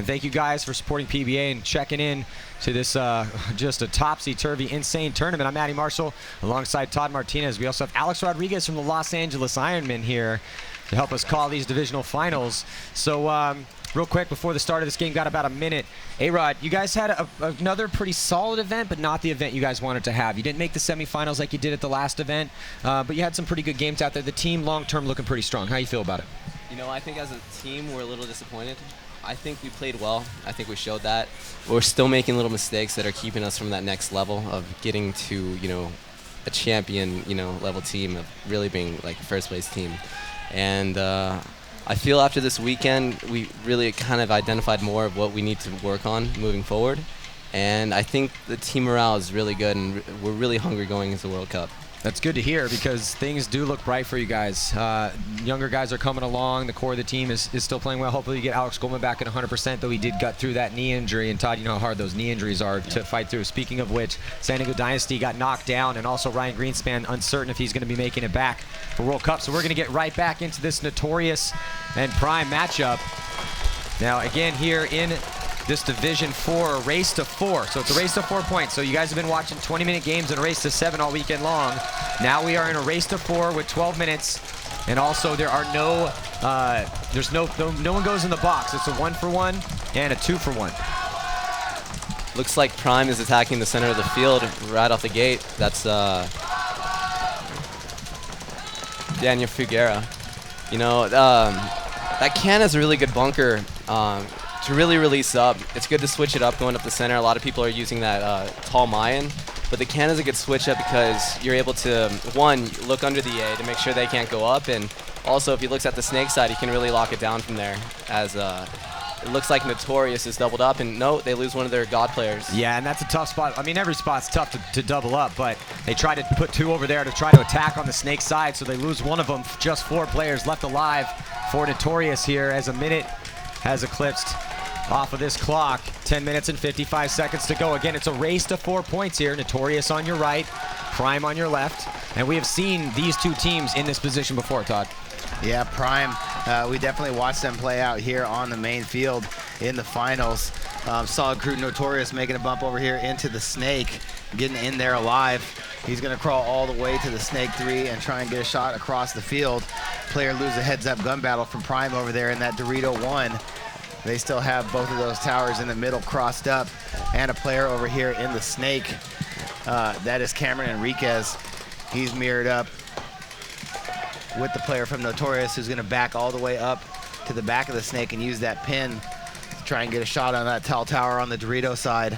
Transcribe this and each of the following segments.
thank you guys for supporting PBA and checking in to this just a topsy-turvy, insane tournament. I'm Matty Marshall alongside Todd Martinez. We also have Alex Rodriguez from the Los Angeles Ironmen here to help us call these divisional finals. So real quick, before the start of this game, got about a minute. A-Rod, you guys had another pretty solid event, but not the event you guys wanted to have. You didn't make the semifinals like you did at the last event, but you had some pretty good games out there. The team long-term looking pretty strong. How you feel about it? You know, I think as a team, we're a little disappointed. I think we played well. I think we showed that. We're still making little mistakes that are keeping us from that next level of getting to, you know, a champion, you know, level team, of really being like a first place team. And I feel after this weekend, we really kind of identified more of what we need to work on moving forward. And I think the team morale is really good, and we're really hungry going into the World Cup. That's good to hear, because things do look bright for you guys. Younger guys are coming along. The core of the team is still playing well. Hopefully you get Alex Goldman back at 100%, though he did gut through that knee injury. And Todd, you know how hard those knee injuries are to fight through. Speaking of which, San Diego Dynasty got knocked down, and also Ryan Greenspan uncertain if he's going to be making it back for World Cup. So we're going to get right back into this Notorious and Prime matchup. Now, again, here in this Division 4, a race to 4. So it's a race to 4 points. So you guys have been watching 20-minute games and a race to 7 all weekend long. Now we are in a race to 4 with 12 minutes. And also there are no one goes in the box. It's a 1-for-1 and a 2-for-1. Looks like Prime is attacking the center of the field right off the gate. That's Daniel Figuera. You know, that can is a really good bunker to really release up. It's good to switch it up going up the center. A lot of people are using that tall Mayan, but the can is a good switch up because you're able to, one, look under the A to make sure they can't go up, and also if he looks at the snake side, he can really lock it down from there, as it looks like Notorious is doubled up, and no, they lose one of their god players. Yeah, and that's a tough spot. I mean, every spot's tough to double up, but they try to put 2 over there to try to attack on the snake side, so they lose one of them. Just 4 players left alive for Notorious here as a minute has eclipsed off of this clock. 10 minutes and 55 seconds to go. Again, it's a race to 4 points here. Notorious on your right, Prime on your left. And we have seen these two teams in this position before, Todd. Yeah, Prime, we definitely watched them play out here on the main field in the finals. Solid crew Notorious making a bump over here into the snake, getting in there alive. He's going to crawl all the way to the snake 3 and try and get a shot across the field. Player lose a heads-up gun battle from Prime over there in that Dorito 1. They still have both of those towers in the middle crossed up, and a player over here in the snake. That is Cameron Enriquez. He's mirrored up with the player from Notorious, who's going to back all the way up to the back of the snake and use that pin to try and get a shot on that tall tower on the Dorito side.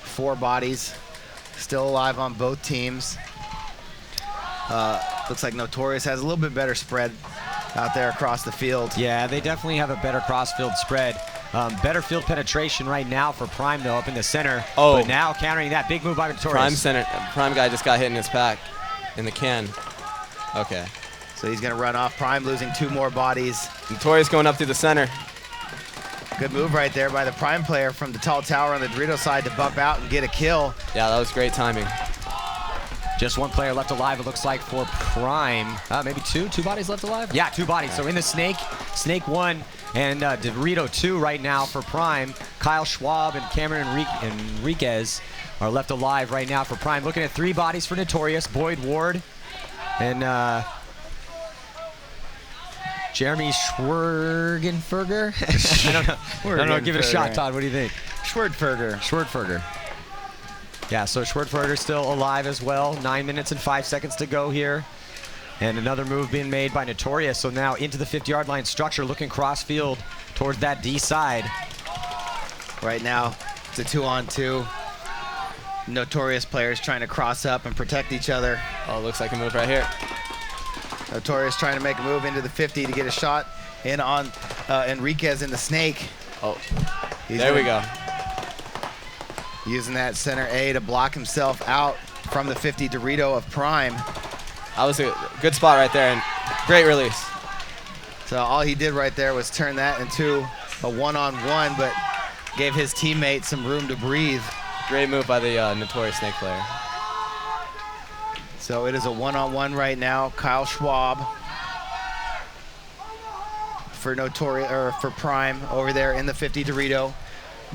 4 bodies still alive on both teams. Looks like Notorious has a little bit better spread out there across the field. Yeah, they definitely have a better cross-field spread. Better field penetration right now for Prime, though, up in the center. Oh. But now countering that big move by Notorious. Prime guy just got hit in his pack, in the can. Okay. So he's going to run off. Prime losing 2 more bodies. Notorious going up through the center. Good move right there by the Prime player from the tall tower on the Dorito side to bump out and get a kill. Yeah, that was great timing. Just 1 player left alive, it looks like, for Prime. Maybe 2 bodies left alive? Yeah, 2 bodies. So in the snake 1 and Dorito 2 right now for Prime. Kyle Schwab and Cameron Enriquez are left alive right now for Prime. Looking at 3 bodies for Notorious. Boyd Ward and Jeremy Schwergenferger. I don't know. Give it a shot, Todd. What do you think? Schwertferger. Yeah, so Schwertferger still alive as well. 9 minutes and 5 seconds to go here. And another move being made by Notorious. So now into the 50-yard line structure, looking cross-field towards that D side. Right now, it's a 2-on-2. Notorious players trying to cross up and protect each other. Oh, looks like a move right here. Notorious trying to make a move into the 50 to get a shot in on Enriquez in the snake. Oh, there we go. Using that center A to block himself out from the 50 Dorito of Prime. That was a good spot right there, and great release. So all he did right there was turn that into a 1-on-1, but gave his teammate some room to breathe. Great move by the Notorious Snake player. So it is a 1-on-1 right now. Kyle Schwab for Notorious, or for Prime over there in the 50 Dorito.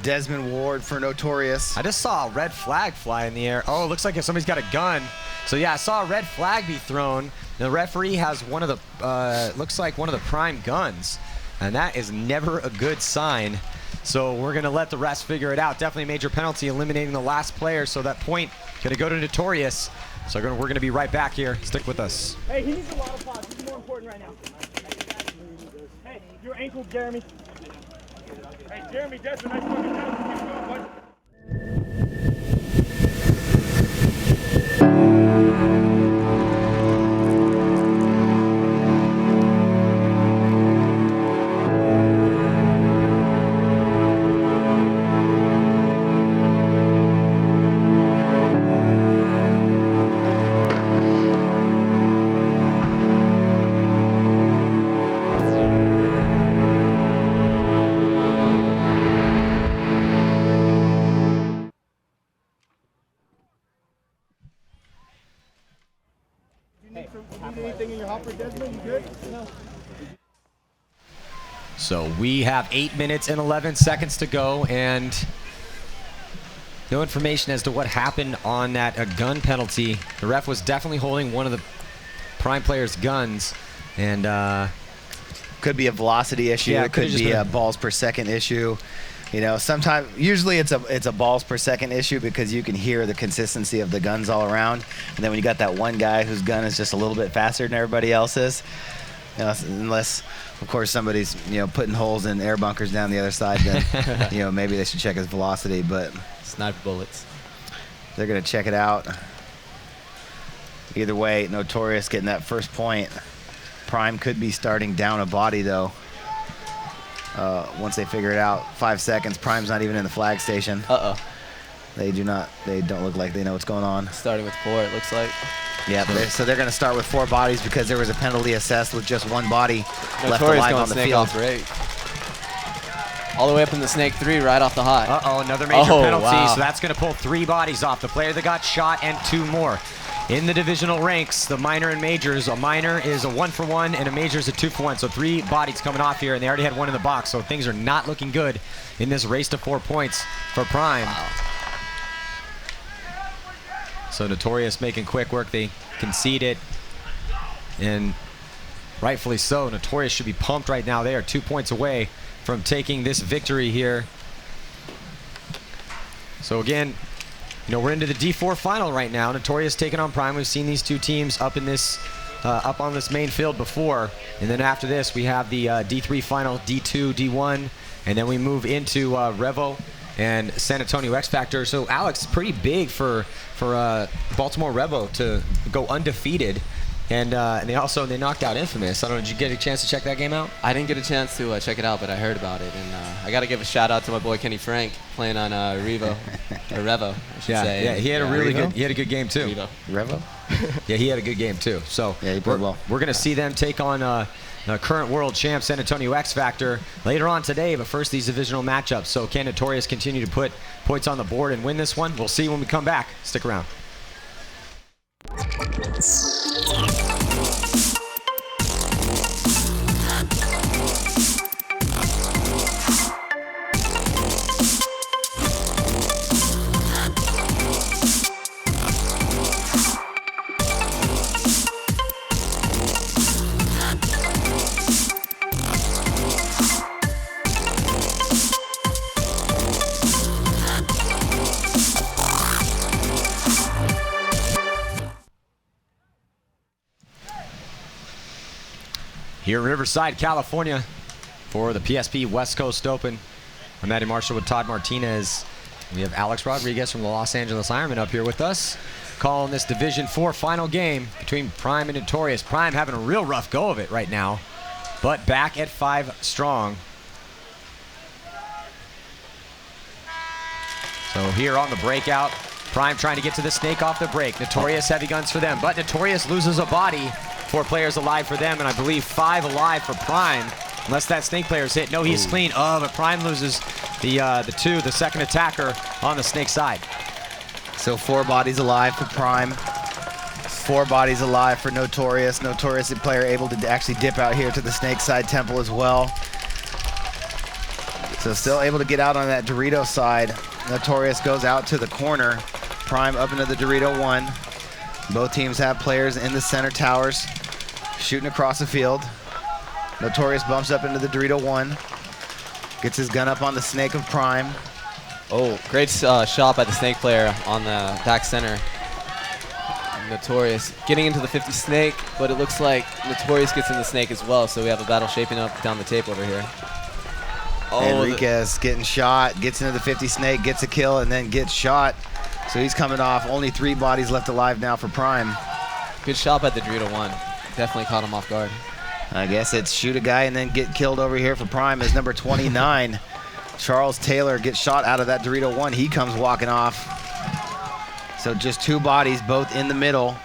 Desmond Ward for Notorious. I just saw a red flag fly in the air. Oh, it looks like somebody's got a gun. So yeah, I saw a red flag be thrown. The referee has one of the, looks like one of the Prime guns. And that is never a good sign. So we're gonna let the refs figure it out. Definitely a major penalty, eliminating the last player. So that point gonna go to Notorious. So we're gonna be right back here. Stick with us. Hey, he needs a lot of pods. This is more important right now. Hey, your ankle, Jeremy. Hey, Jeremy, Desmond, nice fucking down. Keep going, bud. Anything in your hopper, Desmond? You good? No. So we have 8 minutes and 11 seconds to go, and no information as to what happened on that gun penalty. The ref was definitely holding one of the Prime players' guns, and Could be a velocity issue. Yeah, it could be a balls per second issue. You know, sometimes, usually it's a balls per second issue because you can hear the consistency of the guns all around. And then when you got that one guy whose gun is just a little bit faster than everybody else's, you know, unless, of course, somebody's, you know, putting holes in air bunkers down the other side, then, you know, maybe they should check his velocity. But Sniper bullets. they're going to check it out. Either way, Notorious getting that first point. Prime could be starting down a body, though. Once they figure it out, 5 seconds. Prime's not even in the flag station. Uh-oh. They don't look like they know what's going on. Starting with 4, it looks like. Yeah, so they're going to start with 4 bodies because there was a penalty assessed with just 1 body left Notorious alive going on the snake field. off break. All the way up in the snake 3, right off the hot. uh-oh, another major penalty. Wow. So that's going to pull 3 bodies off. The player that got shot and 2 more. In the divisional ranks, the minor and majors, a minor is a 1-for-1 and a major is a 2-for-1. So 3 bodies coming off here, and they already had 1 in the box. So things are not looking good in this race to 4 points for Prime. Wow. So Notorious making quick work. They concede it, and rightfully so. Notorious should be pumped right now. They are 2 points away from taking this victory here. So again, you know, we're into the D4 final right now. Notorious taking on Prime. We've seen these 2 teams up in this, up on this main field before, and then after this we have the D3 final, D2, D1, and then we move into Revo and San Antonio X Factor. So Alex, pretty big for Baltimore Revo to go undefeated, and they knocked out Infamous. I don't know, did you get a chance to check that game out? I didn't get a chance to check it out, but I heard about it, and I got to give a shout out to my boy Kenny Frank playing on Revo, or Revo, I should say. Yeah, he had a really good, he had a good game too. Revo? Yeah, he had a good game too. So yeah, he played well. We're gonna see them take on current world champ San Antonio X Factor later on today, but first these divisional matchups. So can Notorious continue to put points on the board and win this one? We'll see when we come back. Stick around. Here in Riverside, California, for the PSP West Coast Open. I'm Matty Marshall with Todd Martinez. We have Alex Rodriguez from the Los Angeles Ironman up here with us, calling this Division 4 final game between Prime and Notorious. Prime having a real rough go of it right now, but back at 5 strong. So here on the breakout, Prime trying to get to the snake off the break. Notorious heavy guns for them, but Notorious loses a body. 4 players alive for them, and I believe 5 alive for Prime, unless that snake player's hit. No, he's clean. Oh, but Prime loses the second attacker on the snake side. So 4 bodies alive for Prime. 4 bodies alive for Notorious. Notorious, the player, able to actually dip out here to the snake side temple as well. So still able to get out on that Dorito side. Notorious goes out to the corner. Prime up into the Dorito 1. Both teams have players in the center towers shooting across the field. Notorious bumps up into the Dorito 1. Gets his gun up on the snake of Prime. Oh, great shot by the snake player on the back center. Notorious getting into the 50 snake, but it looks like Notorious gets in the snake as well, so we have a battle shaping up down the tape over here. Oh, Enriquez getting shot, gets into the 50 snake, gets a kill, and then gets shot. So he's coming off. Only 3 bodies left alive now for Prime. Good shot by the Dorito 1. Definitely caught him off guard. I guess it's shoot a guy and then get killed over here for Prime as number 29. Charles Taylor gets shot out of that Dorito 1. He comes walking off. So just 2 bodies, both in the middle,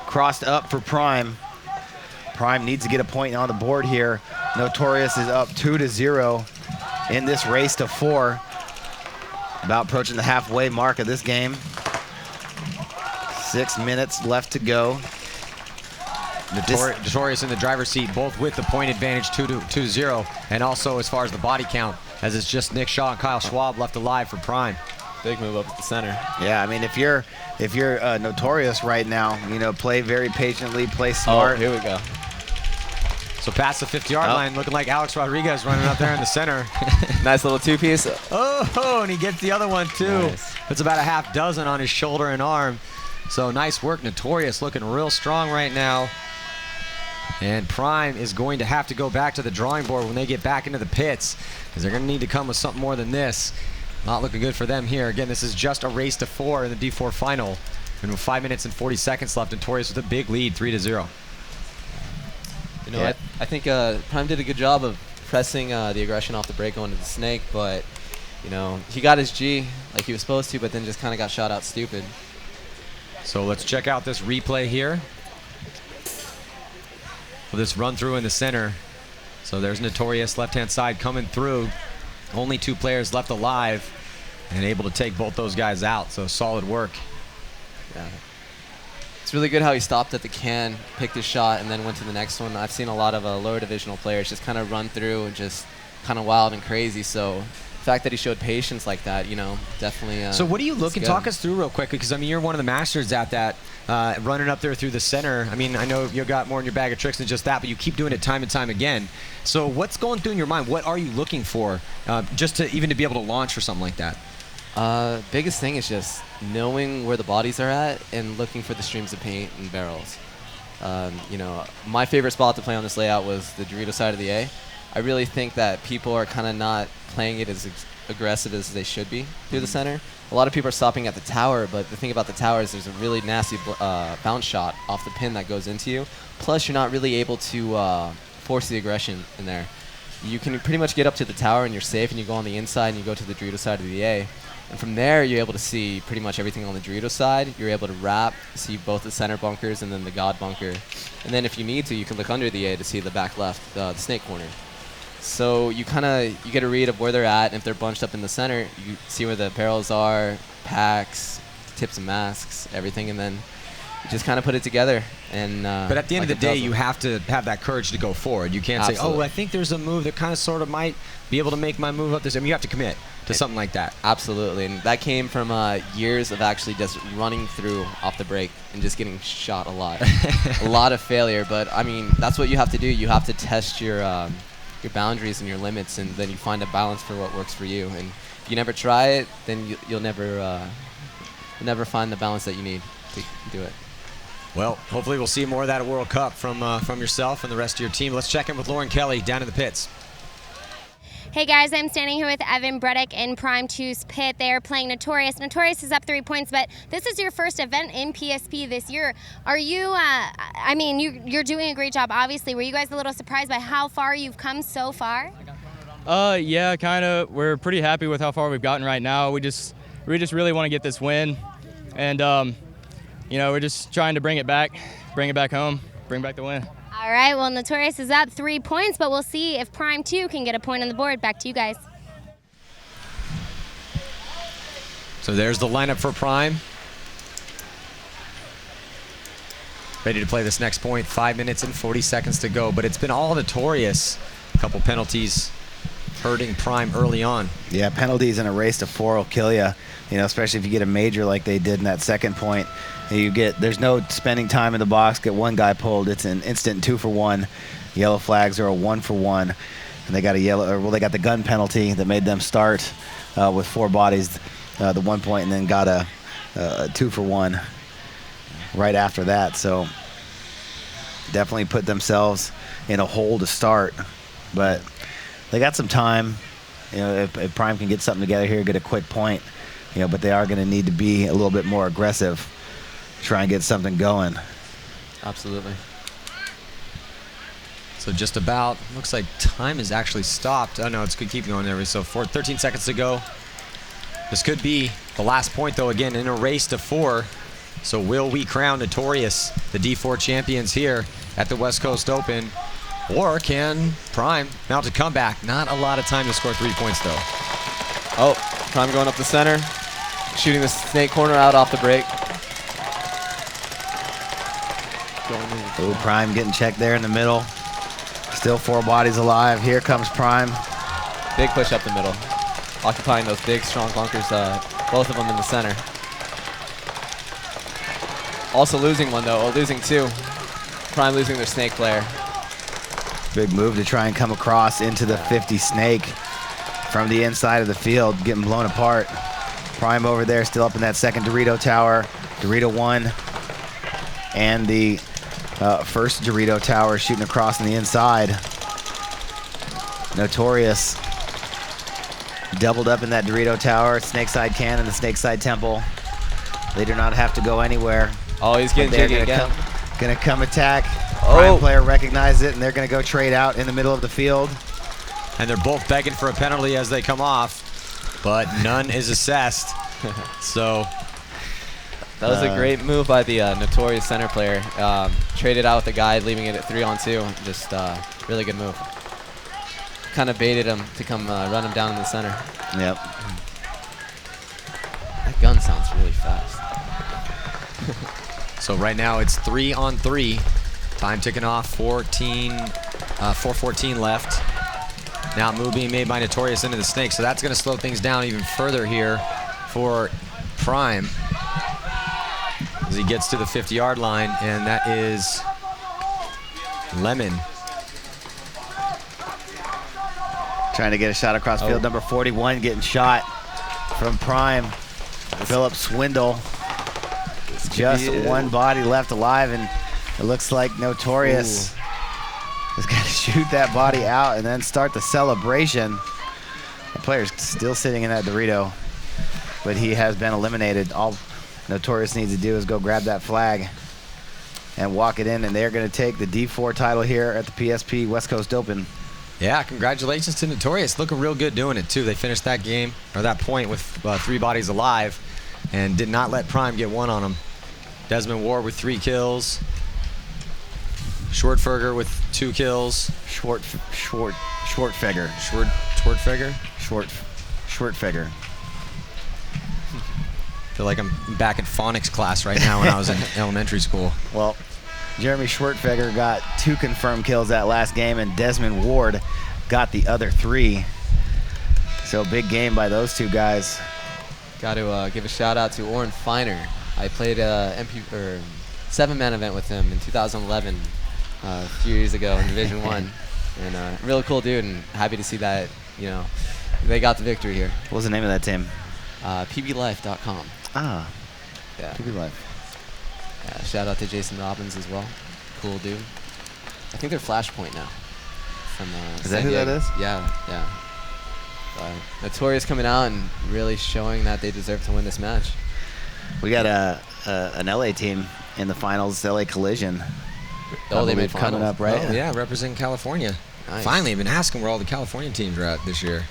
crossed up for Prime. Prime needs to get a point on the board here. Notorious is up 2-0 in this race to 4. About approaching the halfway mark of this game. 6 minutes left to go. Notorious in the driver's seat, both with the point advantage 2-0, and also as far as the body count, as it's just Nick Shaw and Kyle Schwab left alive for Prime. Big move up at the center. Yeah, I mean, if you're Notorious right now, you know, play very patiently, play smart. Oh, here we go. So past the 50-yard line, looking like Alex Rodriguez running up there in the center. Nice little 2-piece. Oh, and he gets the other one too. Nice. It's about a half dozen on his shoulder and arm. So nice work, Notorious, looking real strong right now. And Prime is going to have to go back to the drawing board when they get back into the pits, because they're going to need to come with something more than this. Not looking good for them here. Again, this is just a race to 4 in the D4 final. And with 5 minutes and 40 seconds left, Notorious with a big lead, 3-0. You know, I think Prime did a good job of pressing the aggression off the break going to the snake, but, you know, he got his G like he was supposed to, but then just kind of got shot out stupid. So let's check out this replay here. Well, this run through in the center. So there's Notorious left-hand side coming through. Only 2 players left alive and able to take both those guys out. So solid work. Yeah. It's really good how he stopped at the can, picked his shot, and then went to the next one. I've seen a lot of lower divisional players just kind of run through and just kind of wild and crazy. So the fact that he showed patience like that, you know, definitely. So what are you looking? Talk us through real quick, because I mean you're one of the masters at that, running up there through the center. I mean, I know you got more in your bag of tricks than just that, but you keep doing it time and time again. So what's going through in your mind? What are you looking for, just to even to be able to launch or something like that? Biggest thing is just knowing where the bodies are at and looking for the streams of paint and barrels. You know, my favorite spot to play on this layout was the Dorito side of the A. I really think that people are kind of not playing it as aggressive as they should be through the center. A lot of people are stopping at the tower, but the thing about the tower is there's a really nasty bounce shot off the pin that goes into you. Plus, you're not really able to force the aggression in there. You can pretty much get up to the tower and you're safe, and you go on the inside and you go to the Dorito side of the A. And from there, you're able to see pretty much everything on the Dorito side. You're able to wrap, see both the center bunkers and then the God bunker. And then if you need to, you can look under the A to see the back left, the snake corner. So you get a read of where they're at, and if they're bunched up in the center, you see where the barrels are, packs, tips and masks, everything, and then you just kind of put it together. And but at the end of the day, you have to have that courage to go forward. You can't say, oh, I think there's a move that kind of sort of might be able to make my move up this. I mean, you have to commit to something like that. Absolutely, and that came from years of actually just running through off the break and just getting shot a lot. A lot of failure, but I mean, that's what you have to do. You have to test your boundaries and your limits, and then you find a balance for what works for you. And if you never try it, then you'll never find the balance that you need to do it. Well, hopefully we'll see more of that at World Cup from yourself and the rest of your team. Let's check in with Lauren Kelly down in the pits. Hey guys, I'm standing here with Evan Bredek in Prime 2's pit. They are playing Notorious. Notorious is up 3 points, but this is your first event in PSP this year. Are you, I mean, you're doing a great job, obviously. Were you guys a little surprised by how far you've come so far? Yeah, kind of. We're pretty happy with how far we've gotten right now. We just really want to get this win. And, you know, we're just trying to bring it back home, bring back the win. All right, well, Notorious is up 3 points, but we'll see if Prime 2 can get a point on the board. Back to you guys. So there's the lineup for Prime. ready to play this next point. 5 minutes and 40 seconds to go, but it's been all Notorious. A couple penalties hurting Prime early on. Yeah, penalties in a race to 4 will kill you. You know, especially if you get a major like they did in that second point. There's no spending time in the box. Get one guy pulled. It's an instant 2 for 1. Yellow flags are a 1 for 1. And they got they got the gun penalty that made them start with 4 bodies, the 1 point, and then got a 2 for 1 right after that. So definitely put themselves in a hole to start. But they got some time. You know, if Prime can get something together here, get a quick point, you know, but they are going to need to be a little bit more aggressive, try and get something going. Absolutely. So just about, looks like time is actually stopped. Oh no, it's good, keep going there. So 13 seconds to go. This could be the last point though, again, in a race to 4. So will we crown Notorious the D4 champions here at the West Coast Open? Or can Prime mount a comeback? Not a lot of time to score 3 points though. Oh, Prime going up the center, shooting the snake corner out off the break. Oh, Prime getting checked there in the middle. Still 4 bodies alive. Here comes Prime. Big push up the middle, occupying those big, strong bunkers, both of them in the center. Also losing one though, losing 2. Prime losing their snake player. Big move to try and come across into the 50 snake from the inside of the field, getting blown apart. Prime over there still up in that second Dorito tower. Dorito 1 and the first Dorito tower shooting across on the inside. Notorious doubled up in that Dorito tower, Snakeside Cannon and the Snakeside Temple. They do not have to go anywhere. Oh, he's getting jiggy again. Gonna come attack. Oh. Prime player recognized it, and they're gonna go trade out in the middle of the field. And they're both begging for a penalty as they come off, but none is assessed. So that was a great move by the Notorious center player. Traded out with the guy, leaving it at 3-on-2. Just really good move. Kind of baited him to come run him down in the center. Yep. That gun sounds really fast. So right now it's 3-on-3. Time ticking off, 4:14 left. Now move being made by Notorious into the snake, so that's going to slow things down even further here for Prime as he gets to the 50-yard line, and that is Lemon. Trying to get a shot across field. Number 41 getting shot from Prime. Philip Swindle. Just 1 body left alive, and it looks like Notorious is going to shoot that body out and then start the celebration. The player's still sitting in that Dorito, but he has been eliminated. All Notorious needs to do is go grab that flag and walk it in, and they're going to take the D4 title here at the PSP West Coast Open. Yeah, congratulations to Notorious. Looking real good doing it, too. They finished that game, or that point, with 3 bodies alive and did not let Prime get 1 on them. Desmond Ward with 3 kills. Schwartfeger with 2 kills. Schwartfeger. Schwartfeger? Schwartfeger. I feel like I'm back in phonics class right now when I was in elementary school. Well, Jeremy Schwartfeger got 2 confirmed kills that last game, and Desmond Ward got the other 3. So big game by those 2 guys. Got to give a shout out to Oren Feiner. I played a 7-man event with him in 2011, a few years ago in Division 1. And really cool dude, and happy to see that, you know, they got the victory here. What was the name of that team? pblife.com. Ah, yeah. PB Life. Yeah, shout out to Jason Robbins as well. Cool dude. I think they're Flashpoint now. From is that who that is? Yeah, yeah. Notorious coming out and really showing that they deserve to win this match. We got an LA team in the finals, LA Collision. Oh, they made finals. Coming up, right? Oh, yeah, representing California. Nice. Finally, I've been asking where all the California teams are at this year.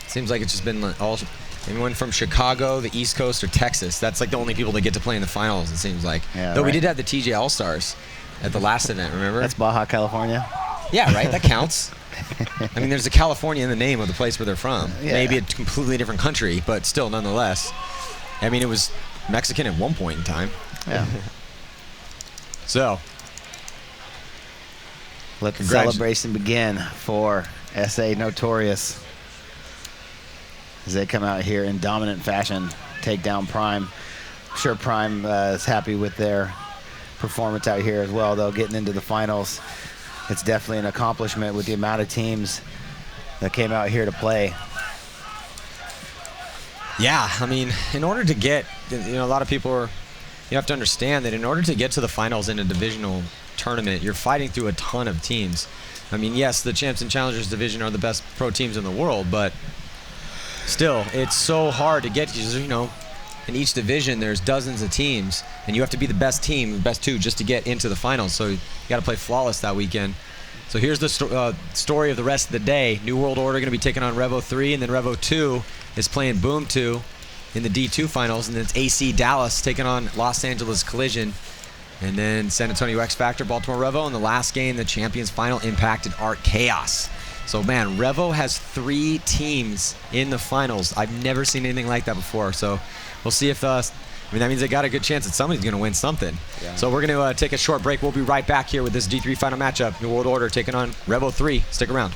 Seems like it's just been all anyone from Chicago, the East Coast, or Texas. That's like the only people that get to play in the finals, it seems like. Yeah, Though right. we did have the TJ All-Stars at the last event, remember? That's Baja, California. Yeah, right, that counts. I mean, there's a California in the name of the place where they're from. Yeah. Maybe a completely different country, but still, nonetheless. I mean, it was Mexican at one point in time. Yeah. So, Let the Congrats. celebration begin for SA Notorious as they come out here in dominant fashion, take down Prime. I'm sure Prime is happy with their performance out here as well, though, getting into the finals. It's definitely an accomplishment with the amount of teams that came out here to play. Yeah, I mean, in order to get, a lot of people are, you have to understand that in order to get to the finals in a divisional tournament, you're fighting through a ton of teams. I mean, yes, the Champs and Challengers division are the best pro teams in the world, but still, it's so hard to get, in each division there's dozens of teams, and you have to be the best team, the best two, just to get into the finals. So you got to play flawless that weekend. So here's the story of the rest of the day. New World Order going to be taking on Revo 3, and then Revo 2 is playing Boom 2 in the D2 finals, and then it's AC Dallas taking on Los Angeles Collision, and then San Antonio X Factor, Baltimore Revo, and the last game, the Champions Final, impacted Art Chaos. So man, Revo has 3 teams in the finals. I've never seen anything like that before. So we'll see if that means they got a good chance that somebody's going to win something. Yeah. So we're going to take a short break. We'll be right back here with this D3 final matchup. New World Order taking on Revo 3. Stick around.